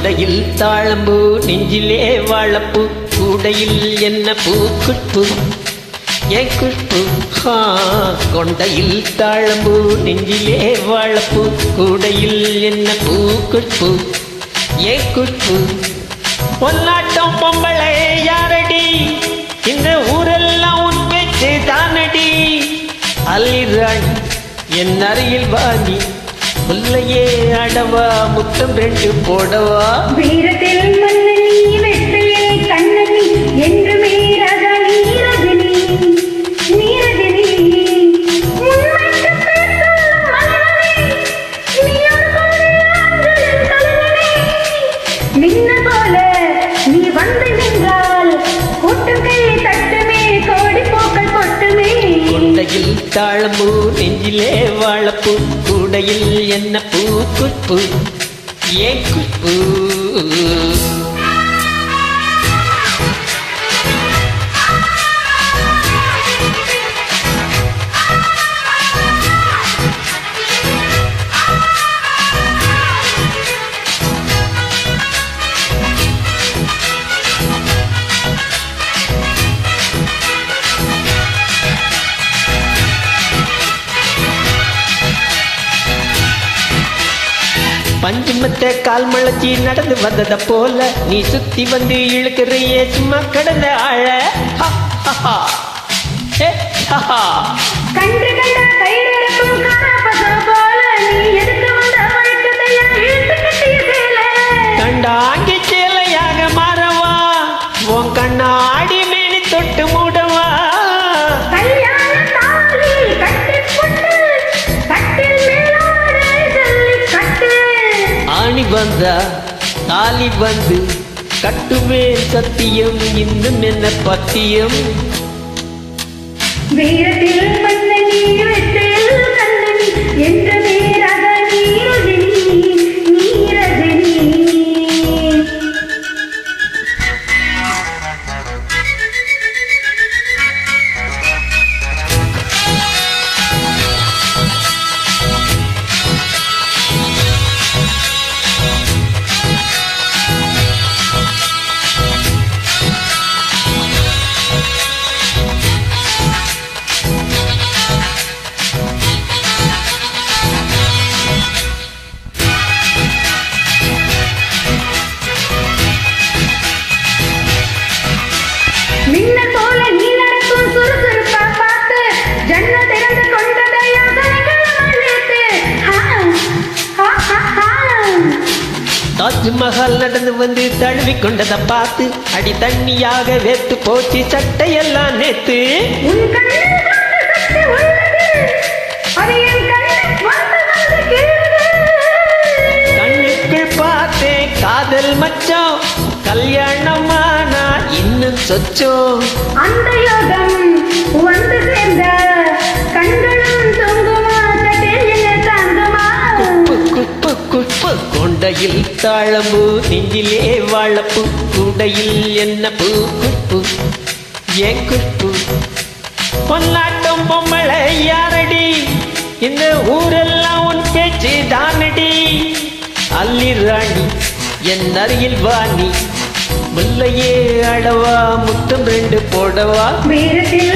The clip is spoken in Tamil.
கொண்டையில் தாழம்பூ நெஞ்சிலே வாழப்பூ கூடையில் என்ன பூ குஷ்பு ஏன் குஷ்பு கொண்டையில் தாழம்பூ நெஞ்சிலே வாழப்பூ கூடையில் என்ன பூ குஷ்பு ஏன் குஷ்பு பொன்னாட்டம் பொம்பளை யாரடி இந்த ஊரெல்லாம் உன் பேச்சு தானடி அல்லிராணி என் அருகில் வாங்கி முல்லையே அடவா முத்தம் 2 போடவா வீரத்தில் மன்னனி வெற்றியில் கண்ணனி என்றுமே ராஜா நீரஜினி நீரஜினி உண்மைக்கு பேர் சொல்லும் மன்னனே நீ ஒரு கோடி ஆண்களின் தலைவனே மின்ன போல நீ வந்து நின்றால் கூட்டம் கையை தட்டுமே கோடி பூக்கள் கொட்டுமே கொண்டையில் தாழம்பூ நெஞ்சிலே வாழப்பூ கூடையில் என்ன பூ குஷ்பு ஏன் குஷ்பு பஞ்சுமத்த கால் முளைச்சி நடந்து வந்தத போல நீ சுத்தி வந்து இழுக்கிறையே சும்மா கடந்த ஆழ கன்று கண்ட கையிறக்கும் காணப்பத போல நீ எதுக்கு வந்த வழக்கத்தையா இழுத்து கட்டிய சேலை கண்டாங்கி சேலையாக மாறவா உன் கண்ணாடி மேனி தொட்டு மூடவா கல்யாண தாலி கட்டிப் போட்டு கட்டில் மேலோடு ஜல்லிக்கட்டு ஆணி வந்தா தாலி வந்து கட்டுவேன் சத்தியம் இன்னும் என்ன பத்தியம் வீரத்தில் மன்னனி வெற்றியில் கண்ணனி என்றுமே ராஜா நீரஜினி நீரஜினி மின்னல் போல நீ நடக்கும் சுறுசுறுப்பா பார்த்து ஜன்ன திறந்து கொண்டதையா சனிக்கிழமை தாஜ்மஹால் நடந்து வந்து தழுவி கொண்டதை பார்த்து அடி தண்ணியாக வேத்து போச்சு சட்டையெல்லாம் நேத்து உன் கண்ணில் காந்த சக்தி உள்ளது அது என் கண்ணில் வந்து கீழுது கண்ணுக்குள் பார்த்தேன் காதல் மச்சம் கல்யாணமானா இன்னும் சொச்சம் அந்த யோகம் வந்து சேர்ந்த கண்களும் தூங்குமா தட்டில் என்ன தாங்குமா குப்பு குப்பு கொண்டையில் தாழம்பூ நெஞ்சிலே வாழப்பூ கூடையில் என்ன பூ குஷ்பு ஏன் குஷ்பு பொன்னாட்டம் பொம்மளை யாரடி இந்த ஊரெல்லாம் உன் பேச்சு தானடி அல்லிராணி என் அருகில் வாணி முல்லையே அடவா முத்தம் 2 போடவா வீரத்தில்